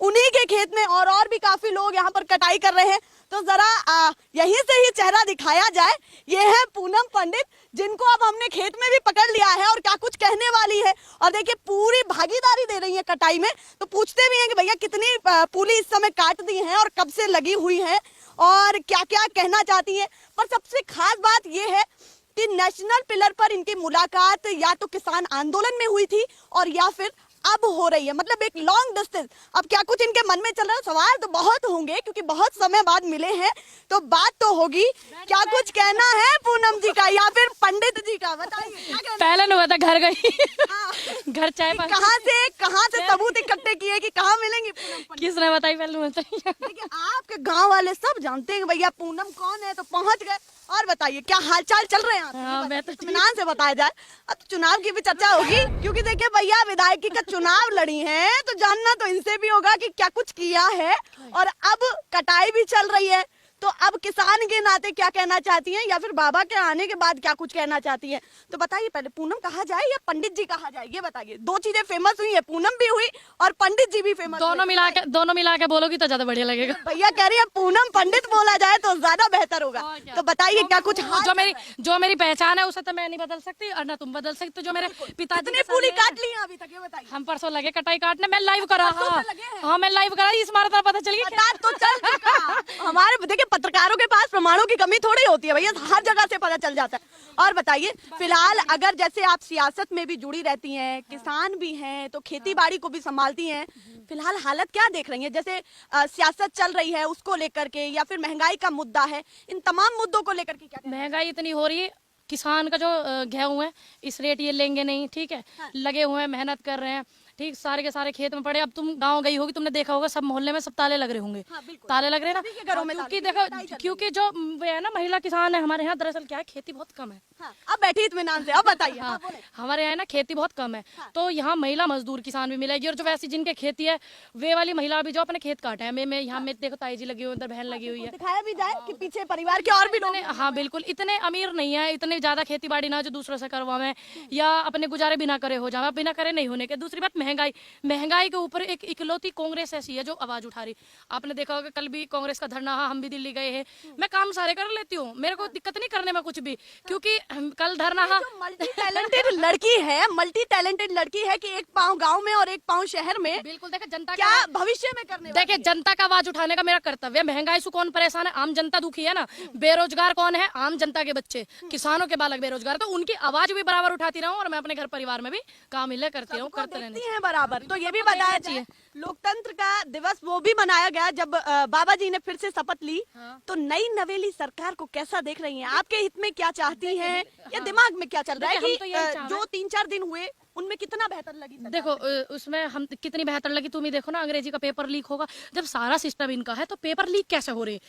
उन्हीं के खेत में और भी काफी लोग यहाँ पर कटाई कर रहे हैं। तो जरा यहीं से ही चेहरा दिखाया जाए। ये है पूनम पंडित, जिनको अब हमने खेत में भी पकड़ लिया है और क्या कुछ कहने वाली है। और देखिए पूरी भागीदारी दे रही है कटाई में। तो पूछते भी हैं कि भैया कितनी पूली इस समय काट दी है और कब से लगी हुई है और क्या क्या कहना चाहती है। पर सबसे खास बात ये है कि नेशनल पिलर पर इनकी मुलाकात या तो किसान आंदोलन में हुई थी और या फिर अब हो रही है, मतलब एक लॉन्ग डिस्टेंस। अब क्या कुछ इनके मन में चल रहा है, सवाल तो बहुत होंगे क्योंकि बहुत समय बाद मिले हैं, तो बात तो होगी। क्या कुछ कहना है पूनम जी का या फिर पंडित जी का, बताइए। पहले नहीं हुआ था, घर गई। घर चाय कहाँ से सबूत इकट्ठे किए कि कहाँ मिलेंगी पूनम पंडित? किसने बताई? पहले बताइए। देखिए आपके गांव वाले सब जानते हैं भैया पूनम कौन है, तो पहुंच गए। और बताइए क्या हालचाल चल रहे हैं? हाँ, मैं तो इत्मीनान से बताया जाए। अब चुनाव की भी चर्चा होगी क्योंकि देखिए भैया विधायकी का चुनाव लड़ी है, तो जानना तो इनसे भी होगा कि क्या कुछ किया है। और अब कटाई भी चल रही है, तो अब किसान के नाते क्या कहना चाहती हैं या फिर बाबा के आने के बाद क्या कुछ कहना चाहती हैं, तो बताइए। पहले पूनम कहा जाए या पंडित जी कहा जाए, ये बताइए। दो चीजें फेमस हुई है, पूनम भी हुई और पंडित जी भी फेमस। दोनों मिला के बोलोगी तो ज्यादा बढ़िया लगेगा। भैया कह रही है पूनम पंडित बोला जाए तो ज्यादा बेहतर होगा। तो बताइए क्या कुछ जो मेरी पहचान है उसे तो मैं नहीं बदल सकती और ना तुम बदल सकते। जो मेरे पिताजी ने पूरी काट ली अभी तक, ये बताइए। हम परसों लगे कटाई काटने, मैं लाइव करा। हाँ मैं लाइव करा, इस बार पता चल गया तो चल चुका। हमारे देखिए पत्रकारों के पास प्रमाणों की कमी थोड़ी होती है भैया, हर जगह से पता चल जाता है। और बताइए फिलहाल अगर जैसे आप सियासत में भी जुड़ी रहती हैं, किसान भी हैं, तो खेती बाड़ी को भी संभालती हैं, फिलहाल हालत क्या देख रही हैं? जैसे सियासत चल रही है उसको लेकर के या फिर महंगाई का मुद्दा है, इन तमाम मुद्दों को लेकर के क्या? महंगाई इतनी हो रही है, किसान का जो गेहूं है इस रेट ये लेंगे नहीं, ठीक है। लगे हुए हैं, मेहनत कर रहे हैं, ठीक, सारे के सारे खेत में पड़े। अब तुम गांव गई होगी, तुमने देखा होगा सब मोहल्ले में सब ताले लग रहे होंगे। ताले लग रहे हैं ना घरों में, क्योंकि देखो क्योंकि जो वे है ना महिला किसान है हमारे यहाँ, दरअसल क्या है खेती बहुत कम है। अब बैठी इत्मीनान से, अब बताइए। हाँ, हमारे यहाँ ना खेती बहुत कम है, तो यहाँ महिला मजदूर किसान भी मिलेगी। और जो वैसी जिनके खेती है वे वाली महिला भी जो अपने खेत काटे हैं। मैं यहाँ में देखो ताई जी लगी हुई, उधर बहन लगी हुई है। दिखाया भी जाए कि पीछे परिवार के और भी लोग। हाँ बिल्कुल, इतने अमीर नहीं है, इतने ज्यादा खेती बाड़ी ना जो दूसरों से करवावे या अपने गुजारे बिना करे हो जावे, बिना करे नहीं होने के। दूसरी बात महंगाई के ऊपर एक इकलौती कांग्रेस ऐसी है जो आवाज उठा रही। आपने देखा होगा कल भी कांग्रेस का धरना, हम भी दिल्ली गए हैं। मैं काम सारे कर लेती हूँ, मेरे को दिक्कत नहीं करने में कुछ भी, क्योंकि कल धरना मल्टी टैलेंटेड लड़की है कि एक पाँव गांव में और एक पाँव शहर में। बिल्कुल, देखिए जनता क्या भविष्य में करने, देखिए जनता का आवाज उठाने का मेरा कर्तव्य है। महंगाई से कौन परेशान है? आम जनता दुखी है ना। बेरोजगार कौन है? आम जनता के बच्चे, किसानों के बालक बेरोजगार। तो उनकी आवाज भी बराबर उठाती रहूं और मैं अपने घर परिवार में भी काम मिले करती रहूं, करते रहने हैं बराबर। तो ये भी बताया चाहिए लोकतंत्र का दिवस वो भी मनाया गया जब बाबा जी ने फिर से शपथ ली। तो नई नवेली सरकार को कैसा देख रही हैं? आपके हित में क्या चाहती हैं या दिमाग में क्या चल रहा है कि जो 3-4 दिन हुए उनमें कितना बेहतर लगी? देखो उसमें हम कितनी बेहतर लगी तुम ही देखो ना। अंग्रेजी का पेपर लीक होगा, जब सारा सिस्टम इनका है तो पेपर लीक कैसे हो रहे,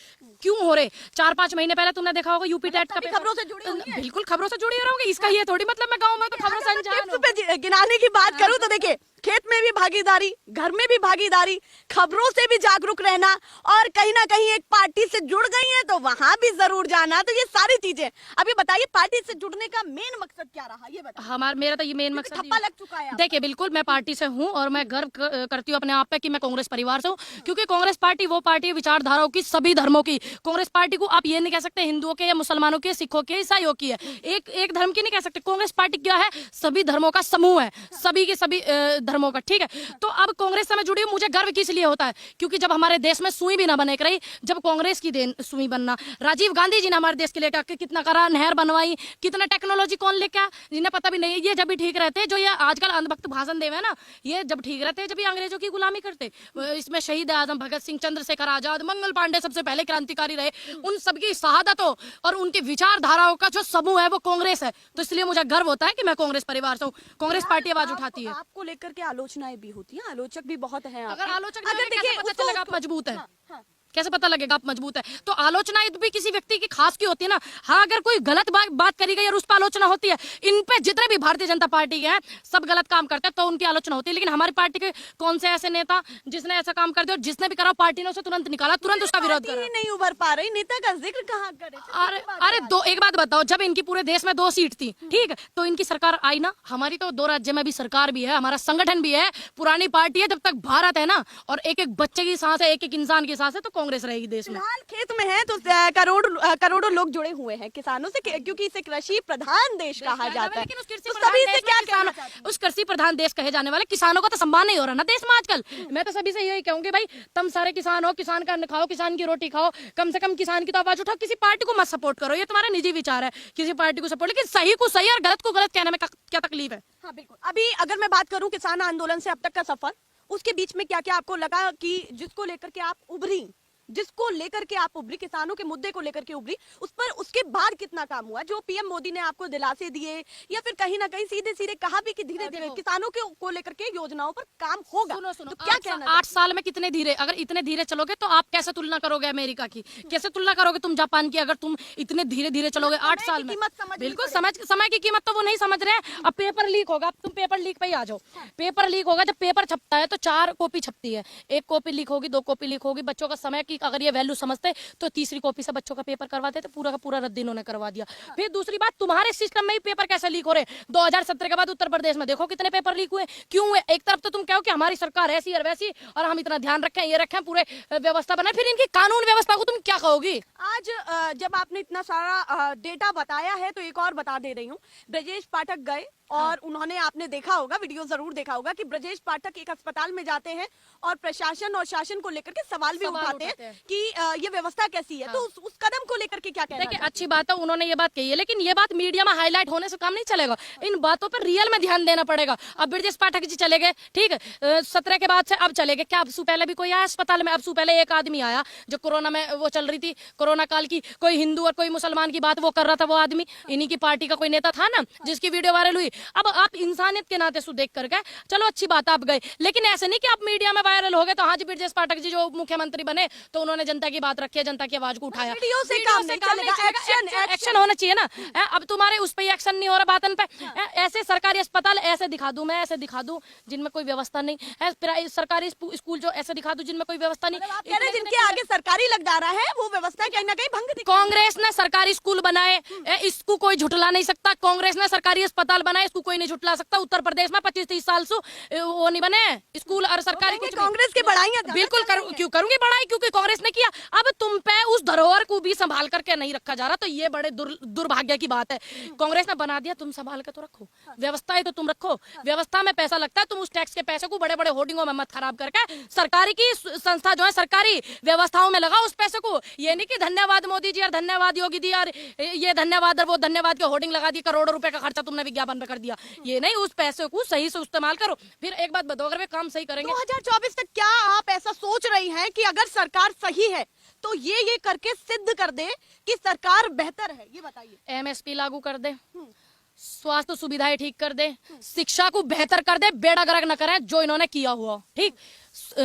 क्यों हो रहे? 4-5 महीने पहले तुमने देखा होगा यूपी टेट का खबरों से जुड़ी हुई है। बिल्कुल खबरों से जुड़ी रहोगे, इसका ये थोड़ी मतलब मैं गाँव में तो खबरों से अनजान हूं। गिनाने की बात करूं तो देखिए खेत में भी भागीदारी, घर में भी भागीदारी, खबरों से भी जागरूक रहना और कहीं ना कहीं एक पार्टी से जुड़ गई है तो वहां भी जरूर जाना। तो ये सारी चीजें अब ये बताइए पार्टी से जुड़ने का मेन मकसद क्या रहा, ये बताइए। मेरा तो ये मेन मकसद ठप्पा लग चुका है। देखिए बिल्कुल मैं पार्टी से हूँ और मैं गर्व करती हूँ अपने आप पे कि मैं कांग्रेस परिवार से हूँ, क्योंकि कांग्रेस पार्टी वो पार्टी विचारधाराओं की, सभी धर्मों की। कांग्रेस पार्टी को आप ये नहीं कह सकते हिंदुओं के या मुसलमानों के, सिखों के, ईसाइयों की है, एक धर्म की नहीं कह सकते। कांग्रेस पार्टी क्या है? सभी धर्मों का समूह है, सभी के सभी धर्मों का, ठीक है। तो अब कांग्रेस से मैं जुड़ी हूँ, मुझे गर्व किस लिए होता है? क्योंकि जब हमारे देश में सुई भी ना बने रही, जब कांग्रेस की देन सुई बनना। राजीव गांधी जी ने हमारे देश के लिए कितना करा, नहर बनवाई, कितना टेक्नोलॉजी कौन लेके आया, जिन्हें पता भी नहीं। ये जब भी ठीक रहते, जो ये आजकल अंधभक्त भाषण देवे ना, ये जब ठीक रहते जब ये अंग्रेजों की गुलामी करते। इसमें शहीद आजम भगत सिंह, चंद्रशेखर आजाद, मंगल पांडे सबसे पहले क्रांतिकारी रहे, उन सबकी शहादतों और उनकी विचारधाराओं का जो समूह है वो कांग्रेस है। तो इसलिए मुझे गर्व होता है कि मैं कांग्रेस परिवार से हूँ। कांग्रेस पार्टी आवाज उठाती है। आपको लेकर के आलोचनाएं भी होती है, आलोचक भी बहुत है। अगर आलोचक देखिए मजबूत है, कैसे पता लगेगा आप मजबूत है? तो आलोचना भी किसी व्यक्ति की खास की होती है ना। हाँ, अगर कोई गलत बात करी गई और उस पर आलोचना होती है, इन पे जितने भी भारतीय जनता पार्टी के हैं सब गलत काम करते हैं तो उनकी आलोचना होती है। लेकिन हमारी पार्टी के कौन से ऐसे नेता जिसने ऐसा काम कर दिया और जिसने भी करा पार्टी ने उसे तुरंत निकाला, तुरंत उसका विरोध पार्टी करा। ही नहीं उभर पा रही, नेता का जिक्र कहाँ करे? अरे दो एक बात बताओ, जब इनकी पूरे देश में 2 सीट थी, ठीक, तो इनकी सरकार आई ना। हमारी तो 2 राज्य में भी सरकार भी है, हमारा संगठन भी है, पुरानी पार्टी है। जब तक भारत है ना और एक एक बच्चे की सांस है, एक एक इंसान की सांस है, तो कांग्रेस रहेगी देश में। फिलहाल खेत में है तो करोड़ों लोग जुड़े हुए हैं किसानों से, क्योंकि इसे कृषि प्रधान देश कहा जाता है। लेकिन उस कृषि तो प्रधान सभी देश से में क्या किसानों, कहना चाहते हैं? उस कृषि प्रधान देश कहे जाने वाले किसानों का तो सम्मान नहीं हो रहा ना देश में आजकल। मैं तो सभी से यही कहूंगी, भाई तुम सारे किसान हो, किसान का अन्न खाओ, किसान की रोटी खाओ, कम से कम किसान की तो आवाज उठाओ। किसी पार्टी को मत सपोर्ट करो, ये तुम्हारा निजी विचार है, किसी पार्टी को सपोर्ट, लेकिन सही को सही और गलत को गलत कहने में क्या तकलीफ है? हाँ बिल्कुल। अभी अगर मैं बात करूं किसान आंदोलन से अब तक का सफर, उसके बीच में क्या क्या आपको लगा कि जिसको लेकर के आप उभरी, किसानों के मुद्दे को लेकर के उभरी, उस पर उसके बाद कितना काम हुआ? जो पीएम मोदी ने आपको दिलासे दिए या फिर कहीं ना कहीं सीधे सीधे कहा भी कि धीरे धीरे किसानों को लेकर के योजनाओं पर काम होगा? सुनो, तो क्या कहना 8 साल में कितने धीरे, अगर इतने धीरे चलोगे तो आप कैसे तुलना करोगे अमेरिका की, कैसे तुलना करोगे तुम जापान की? अगर तुम इतने धीरे धीरे चलोगे 8 साल में, बिल्कुल समय की कीमत तो वो नहीं समझ रहे हैं। अब पेपर लीक होगा, अब तुम पेपर लीक पे ही आ जाओ। पेपर लीक होगा, जब पेपर छपता है तो 4 कॉपी छपती है, 1 कॉपी लीक होगी, 2 कॉपी लीक होगी। बच्चों का समय की अगर ये वैल्यू समझते तो तीसरी कॉपी से बच्चों का पेपर करवाते थे, पूरा का पूरा रद्द इन्होंने करवा दिया। फिर दूसरी बात, तुम्हारे सिस्टम में ही पेपर कैसे लीक हो रहे? 2017 के बाद उत्तर प्रदेश में देखो कितने पेपर लीक हुए, क्यों हुए? एक तरफ तो तुम कहो कि हमारी सरकार ऐसी और वैसी और हम इतना ध्यान रखें, ये रखें, पूरे व्यवस्था बनाए, फिर इनकी कानून व्यवस्था को तुम क्या कहोगी? आज जब आपने इतना सारा डेटा बताया है तो एक और बता दे रही हूँ। ब्रजेश पाठक गए और उन्होंने, आपने देखा होगा, वीडियो जरूर देखा होगा कि ब्रजेश पाठक एक अस्पताल में जाते हैं और प्रशासन और शासन को लेकर के सवाल भी उठाते हैं कि ये व्यवस्था कैसी है। तो उस कदम को लेकर के क्या कहना देखिए, अच्छी बात है उन्होंने ये बात कही है, लेकिन ये बात मीडिया में हाईलाइट होने से काम नहीं चलेगा। इन बातों पर रियल में ध्यान देना पड़ेगा। अब ब्रजेश पाठक जी चले गए, ठीक है, 17 के बाद से अब चले गए, क्या अब पहले भी कोई आया अस्पताल में? अब पहले एक आदमी आया जो कोरोना में वो चल रही थी, कोरोना काल की, कोई हिंदू और कोई मुसलमान की बात वो कर रहा था, वो आदमी इन्हीं की पार्टी का कोई नेता था ना जिसकी वीडियो वायरल हुई। अब आप इंसानियत के नाते सु देख करके चलो अच्छी बात आप गए, लेकिन ऐसे नहीं कि आप मीडिया में वायरल हो गए तो हाँ जी ब्रजेश पाठक जी जो मुख्यमंत्री बने तो उन्होंने जनता की बात रखी है, जनता की आवाज को उठाया। वीडियो से काम नहीं चलेगा, एक्शन होना चाहिए ना। अब तुम्हारे उस पर एक्शन नहीं हो रहा बातन पे। ऐसे सरकारी अस्पताल ऐसे दिखा दूं, मैं ऐसे दिखा दूं जिनमें कोई व्यवस्था नहीं है, सरकारी स्कूल जो ऐसे दिखा दूं जिनमें कोई व्यवस्था नहीं। आप कह रहे हैं जिनके आगे सरकारी लगदारा है वो व्यवस्था कहीं ना कहीं भंग दिखती है। कांग्रेस ने सरकारी स्कूल बनाए, इसको कोई झुटला नहीं सकता। कांग्रेस ने सरकारी अस्पताल बनाए, इसको कोई नहीं झुटला सकता। उत्तर प्रदेश में 25-30 साल से वो नहीं बने स्कूल और सरकारी कुछ। कांग्रेस की बढ़ाई बिल्कुल क्यों करूंगी बढ़ाई, क्योंकि कांग्रेस ने किया। अब तुम पे उस धरोहर को भी संभाल करके नहीं रखा जा रहा, तो ये बड़े दुर्भाग्य की बात है। कांग्रेस ने बना दिया, तुम संभाल के तो रखो, व्यवस्था है तो तुम रखो। व्यवस्था में पैसा लगता है, तुम उस टैक्स के पैसे को बड़े बड़े होर्डिंगों में मत खराब करके सरकारी की संस्था जो है सरकारी व्यवस्थाओं में लगाओ उस पैसे को। ये नहीं कि धन्यवाद मोदी जी और धन्यवाद योगी जी और ये धन्यवाद और वो धन्यवाद के होर्डिंग लगा दी, करोड़ों रुपए का खर्चा तुमने विज्ञापन पे कर दिया। ये नहीं, उस पैसे को सही से इस्तेमाल करो। फिर एक बात बताओ, अगर वे काम सही करेंगे 2024 तक क्या आप ऐसा सोच रही हैं कि अगर सरकार सही है तो ये करके सिद्ध कर दे कि सरकार बेहतर है? ये बताइए। एमएसपी लागू कर दे, स्वास्थ्य सुविधाएं ठीक कर दे, शिक्षा को बेहतर कर दे, बेड़ा गर्क न करें जो इन्होंने किया हुआ, ठीक,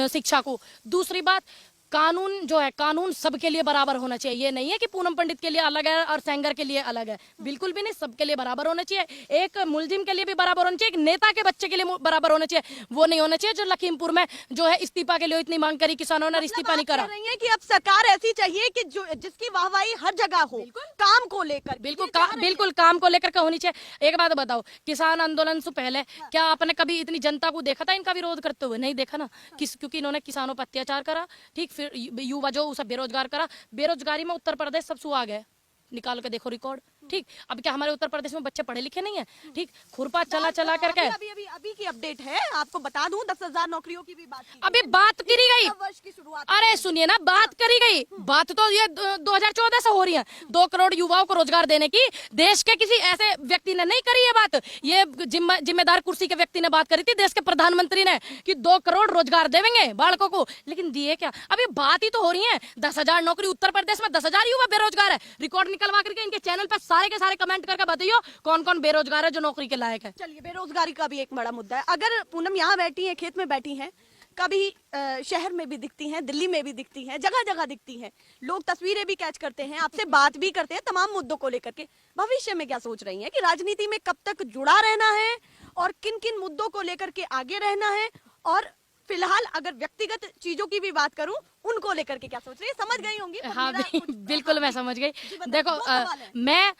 शिक्षा को। दूसरी बात, कानून जो है, कानून सबके लिए बराबर होना चाहिए। ये नहीं है कि पूनम पंडित के लिए अलग है और सेंगर के लिए अलग है, बिल्कुल भी नहीं, सबके लिए बराबर होना चाहिए। एक मुलजिम के लिए भी बराबर होना चाहिए, एक नेता के बच्चे के लिए बराबर होना चाहिए। वो नहीं होना चाहिए जो लखीमपुर में जो है इस्तीफा के लिए इतनी मांग करी, किसानों ने इस्तीफा नहीं करा। रही है कि अब सरकार ऐसी चाहिए कि जिसकी वाहवाही हर जगह हो, काम को लेकर। बिल्कुल काम को लेकर होनी चाहिए। एक बात बताओ, किसान आंदोलन से पहले क्या आपने कभी इतनी जनता को देखा था इनका विरोध करते हुए? नहीं देखा ना, क्योंकि इन्होंने किसानों पर अत्याचार करा, ठीक, युवा जो उसे बेरोजगार करा। बेरोजगारी में उत्तर प्रदेश सबसे आगे है, निकाल के देखो रिकॉर्ड, ठीक। अब क्या हमारे उत्तर प्रदेश में बच्चे पढ़े लिखे नहीं है, ठीक, खुरपा चला करके। अभी की अपडेट है, आपको बता दूं, 10,000 नौकरियों की भी बात की अभी बात करी गई, वर्ष की शुरुआत। अरे सुनिए ना, बात करी गई, बात तो ये 2014 से हो रही है। 2 करोड़ युवाओं को रोजगार देने की देश के किसी ऐसे व्यक्ति ने नहीं करी है बात। ये जिम्मेदार कुर्सी के व्यक्ति ने बात करी थी, देश के प्रधानमंत्री ने, कि 2 करोड़ रोजगार देंगे बालकों को, लेकिन दिए क्या? अभी बात ही तो हो रही है। 10,000 नौकरी उत्तर प्रदेश में, 10,000 युवा बेरोजगार है। रिकॉर्ड निकलवा करके इनके चैनल पर सारे के सारे कमेंट करके बताइए कौन कौन बेरोजगार है जो नौकरी के लायक है। चलिए, बेरोजगारी का भी एक बड़ा मुद्दा है। अगर पूनम यहाँ बैठी है, खेत में बैठी है, कभी शहर में भी दिखती हैं, दिल्ली में भी दिखती हैं, जगह जगह दिखती हैं। लोग तस्वीरें भी कैच करते हैं, आपसे बात भी करते हैं तमाम मुद्दों को लेकर के। भविष्य में क्या सोच रही हैं कि राजनीति में कब तक जुड़ा रहना है और किन किन मुद्दों को लेकर के आगे रहना है, और फिलहाल अगर व्यक्तिगत चीजों की भी बात करूं उनको लेकर के क्या सोच रही है? समझ गई होंगी पर हाँ मेरा कुछ- बिल्कुल मैं समझ गई। जी, बताइए, देखो दो सवाल है। मैं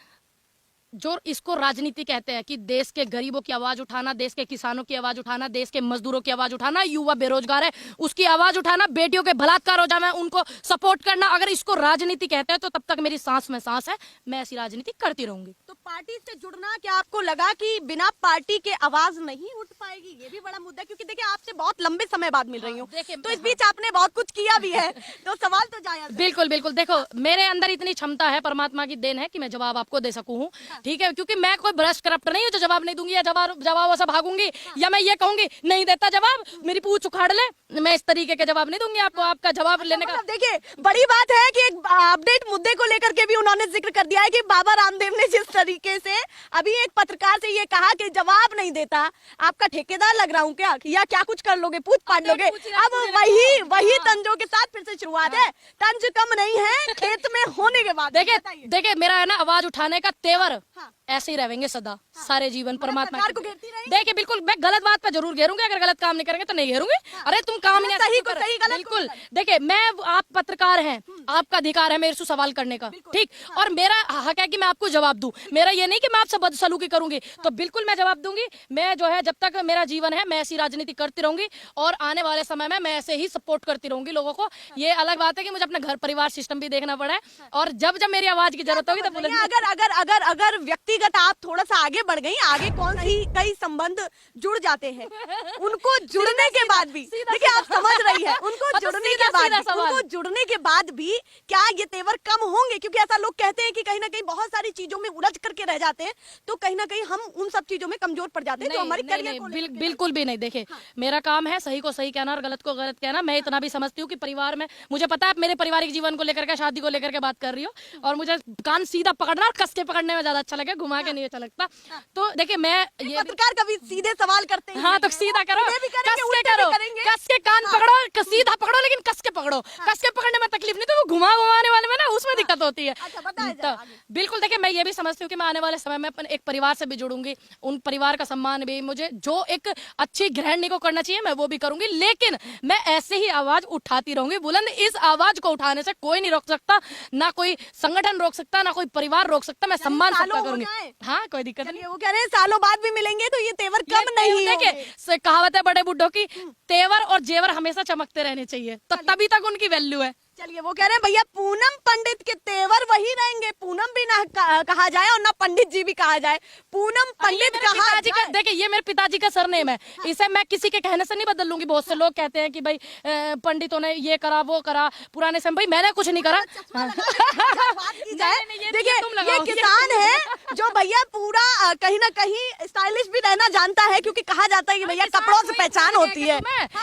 जो इसको राजनीति कहते हैं कि देश के गरीबों की आवाज उठाना, देश के किसानों की आवाज उठाना, देश के मजदूरों की आवाज उठाना, युवा बेरोजगार है उसकी आवाज उठाना, बेटियों के बलात्कार हो जाए उनको सपोर्ट करना, अगर इसको राजनीति कहते हैं तो तब तक मेरी सांस में सांस है, मैं ऐसी राजनीति करती रहूंगी। तो पार्टी से जुड़ना, क्या आपको लगा कि बिना पार्टी के आवाज नहीं उठ पाएगी? ये भी बड़ा मुद्दा है, क्योंकि देखिए आपसे बहुत लंबे समय बाद मिल रही हूँ, देखिए, तो इस बीच आपने बहुत कुछ किया भी है, तो सवाल तो जायज है। बिल्कुल बिल्कुल, देखो मेरे अंदर इतनी क्षमता है, परमात्मा की देन है कि मैं जवाब आपको दे सकूं हूं, ठीक है, क्योंकि मैं कोई भ्रष्ट करप्ट नहीं हूं जो जवाब नहीं दूंगी या जवाबों से भागूंगी, या मैं ये कहूंगी नहीं देता जवाब, मेरी पूछ उखाड़ ले, मैं इस तरीके के जवाब नहीं दूंगी आपको। आपका जवाब लेने का मतलब देखिए बड़ी बात है कि एक अपडेट मुद्दे को लेकर के भी उन्होंने जिक्र कर दिया है कि बाबा रामदेव ने जिस तरीके से अभी एक पत्रकार से ये कहा कि जवाब नहीं देता, आपका ठेकेदार लग रहा हूँ क्या, या क्या कुछ कर लोगे, पूछ पाट लोगे। अब वही तंजों के साथ फिर से शुरुआत है। तंज कम नहीं है खेत में होने के बाद। देखिए मेरा है ना आवाज उठाने का तेवर हाँ। ऐसे ही रहेंगे सदा, सारे जीवन परमात्मा सरकार को घेरती रहेंगी? देखिए बिल्कुल, मैं गलत बात पे जरूर घेरूंगी, अगर गलत काम नहीं करेंगे तो नहीं घेरूंगी। अरे तुम काम नहीं सही ऐसा को सही, गलत को बिल्कुल गलत। देखिए, मैं आप पत्रकार हैं, आपका अधिकार है मेरे से सवाल करने का, ठीक, और मेरा हक है कि मैं आपको जवाब दूं। मेरा ये नहीं कि मैं आपसे बदसलूकी करूंगी, तो बिल्कुल मैं जवाब दूंगी। मैं जो है जब तक मेरा जीवन है मैं ऐसी राजनीति करती रहूंगी, और आने वाले समय में मैं ऐसे ही सपोर्ट करती रहूंगी लोगों को। ये अलग बात है कि मुझे अपना घर परिवार सिस्टम भी देखना पड़ा है, और जब जब मेरी आवाज की जरूरत होगी तो बोलेंगे। अगर व्यक्तिगत आप थोड़ा सा आगे बढ़ गई, आगे कौन सी कई संबंध जुड़ जाते हैं, उनको जुड़ने के बाद भी देखिए आप समझ रही है, उनको जुड़ने के बाद भी क्या ये तेवर कम होंगे? क्योंकि ऐसा लोग कहते हैं कि कहीं ना कहीं बहुत सारी चीजों में उलझ करके रह जाते हैं, तो कहीं ना कहीं हम उन सब चीजों में कमजोर पड़ जाते हैं, तो हमारी करियर को लेकर के- बिल्कुल भी नहीं। देखिए मेरा काम है सही को सही कहना और गलत को गलत कहना। मैं इतना भी समझती हूँ कि परिवार में, मुझे पता है आप मेरे पारिवारिक जीवन को लेकर के, शादी को लेकर के बात कर रही हो, और मुझे कान सीधा पकड़ना और कस के पकड़ने में ज्यादा अच्छा लगे, घुमा के नहीं अच्छा लगता। तो देखिए मैं ये पत्रकार कभी सीधे सवाल करते हैं, हाँ तो सीधा करो, सीधे भी करेंगे, कस के उल्टे भी करो, करेंगे। कस के कान पकड़ो, सीधा पकड़ो, लेकिन कस के पकड़ो। कस के पकड़ने में तकलीफ नहीं, तो वो घुमाने वाले में ना उसमें दिक्कत होती है। अच्छा, बताइए तो जरा आगे। बिल्कुल देखिए, मैं ये भी समझती हूँ कि मैं आने वाले समय में अपन एक परिवार से भी जुड़ूंगी, उन परिवार का सम्मान भी, मुझे जो एक अच्छी गृहिणी को करना चाहिए मैं वो भी करूंगी, लेकिन मैं ऐसे ही आवाज उठाती रहूंगी बुलंद। इस आवाज को उठाने से कोई नहीं रोक सकता, ना कोई संगठन रोक सकता, ना कोई परिवार रोक सकता। मैं सम्मान सबका सालों हो करूंगी, जाए। हाँ कोई दिक्कत नहीं। चलिए, वो कह रहे हैं सालों बाद भी मिलेंगे, तो ये तेवर कम नहीं होंगे। देखिए कहावत है बड़े बुड्ढों की, तेवर और जेवर हमेशा चमकते रहने चाहिए, तो तभी तक उनकी वैल्यू है। चलिए, वो कह रहे हैं भैया पूनम पंडित के तेवर वही रहेंगे, पूनम भी ना कहा जाए और ना पंडित जी भी कहा जाए, पूनम पंडित कहा पिताजी का, जाए। देखिए ये मेरे पिताजी का सरनेम है, इसे मैं किसी के कहने से नहीं बदल लूंगी। बहुत से लोग कहते हैं कि भाई पंडितों ने ये करा वो करा पुराने समय, भाई मैंने कुछ नहीं करा। बात की जाए, देखिए ये किसान है जो भैया पूरा कहीं ना कहीं स्टाइलिश भी रहना जानता है, क्योंकि कहा जाता है कि भैया कपड़ों से पहचान होती है।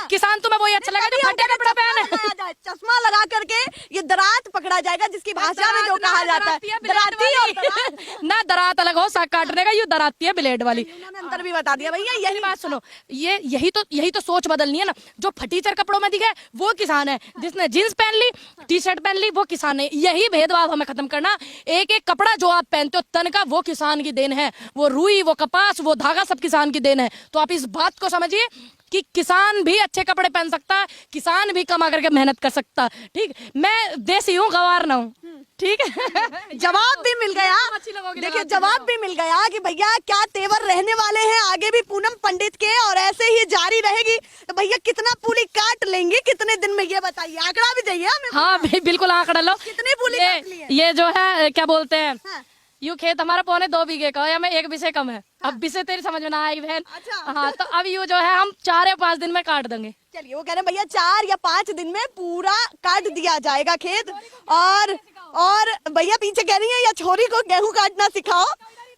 किसान तुम्हें वही अच्छा लगा जो फटे कपड़े पहने, चश्मा लगा करके ये दरात पकड़ा जाएगा, जिसकी भाषा में जो कहा जाता है दराती और दरात। ना दरात अलग हो साग काटने का, ये दराती है ब्लेड वाली। उन्होंने अंतर भी बता दिया भैया। यही बात सुनो, ये यही तो सोच बदलनी है ना। जो फटीचर कपड़ों में दिखे वो किसान है, जिसने जींस पहन ली टी शर्ट पहन ली वो किसान है। यही भेदभाव हमें खत्म करना। एक एक कपड़ा जो आप पहनते हो तन का, वो किसान की देन है, वो रुई वो कपास वो धागा सब किसान की देन है। तो आप इस बात को समझिए कि किसान भी अच्छे कपड़े पहन सकता है, किसान भी कमा करके मेहनत कर सकता है। ठीक, मैं देसी हूँ गवार ना हूँ, ठीक है। जवाब भी मिल गया, देखिए जवाब भी मिल गया कि भैया क्या तेवर रहने वाले हैं आगे भी पूनम पंडित के, और ऐसे ही जारी रहेगी। तो भैया कितना पूली काट लेंगे कितने दिन में, ये बताइए, आंकड़ा भी चाहिए हमें। हाँ बिल्कुल आंकड़ा लो। कितनी पूली काट ली है? ये जो है क्या बोलते हैं, हाँ। यू खेत हमारा 2.25 बीघे का है, या मैं 1 बीघे कम है। अब बीसे तेरी समझ में ना आई बहन। अच्छा। हाँ तो अब यू जो है हम 4 या 5 दिन में काट देंगे। चलिए, वो कह रहे हैं भैया 4 या 5 दिन में पूरा काट दिया जाएगा खेत। और भैया पीछे कह रही है या छोरी को गेहूं काटना सिखाओ।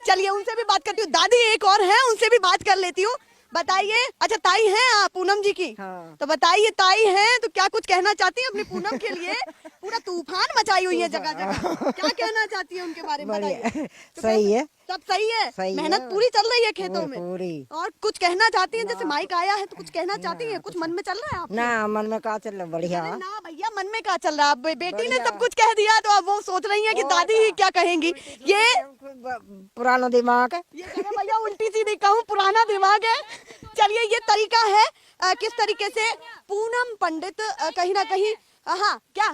चलिए उनसे भी बात करती हूँ, दादी एक और है उनसे भी बात कर लेती हूँ। बताइए, अच्छा ताई हैं आप पूनम जी की? हाँ। तो बताइए ताई हैं तो क्या कुछ कहना चाहती हैं अपनी पूनम के लिए? पूरा तूफान मचाई हुई है जगह जगह, क्या कहना चाहती है उनके बारे में बताइए। सही है, सब सही है, सही मेहनत है। पूरी चल रही है खेतों में। पूरी। और कुछ कहना चाहती हैं, जैसे माइक आया है तो कुछ कहना चाहती हैं, कुछ मन में चल रहा है आपके? ना मन में का चल रहा बढ़िया। अरे ना भैया, मन में क्या चल रहा है? बेटी ने बढ़िया। सब कुछ कह दिया तो अब वो सोच रही हैं कि दादी ही क्या कहेंगी। ये पुराना दिमाग है। ये कह रहे भैया उल्टी सीधी कहूँ, पुराना दिमाग है। चलिए, ये तरीका है किस तरीके से पूनम पंडित कहीं ना कहीं हाँ क्या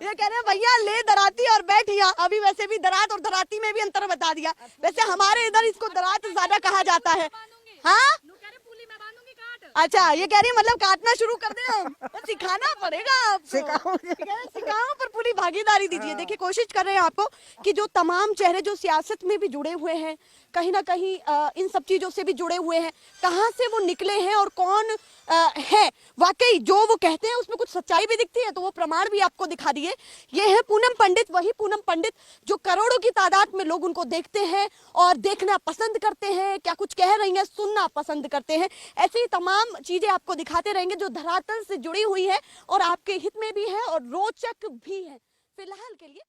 ये कह रहे हैं भैया, ले दराती और बैठ यहाँ। अभी वैसे भी दरात और दराती में भी अंतर बता दिया। वैसे हमारे इधर इसको दरात ज्यादा कहा जाता है। हाँ अच्छा, ये कह रही है मतलब काटना शुरू कर दे हम। तो सिखाना पड़ेगा आपको। सिखाओ पर पूरी भागीदारी दीजिए। देखिए, कोशिश कर रहे हैं आपको कि जो तमाम चेहरे जो सियासत में भी जुड़े हुए हैं, कहीं ना कहीं इन सब चीजों से भी जुड़े हुए हैं, कहाँ से वो निकले हैं और कौन है वाकई जो वो कहते हैं उसमें कुछ सच्चाई भी दिखती है, तो वो प्रमाण भी आपको दिखा दिए। ये है पूनम पंडित, वही पूनम पंडित जो करोड़ों की तादाद में लोग उनको देखते हैं और देखना पसंद करते हैं, क्या कुछ कह रही हैं सुनना पसंद करते हैं। ऐसी तमाम चीजें आपको दिखाते रहेंगे जो धरातल से जुड़ी हुई है और आपके हित में भी है और रोचक भी है। फिलहाल के लिए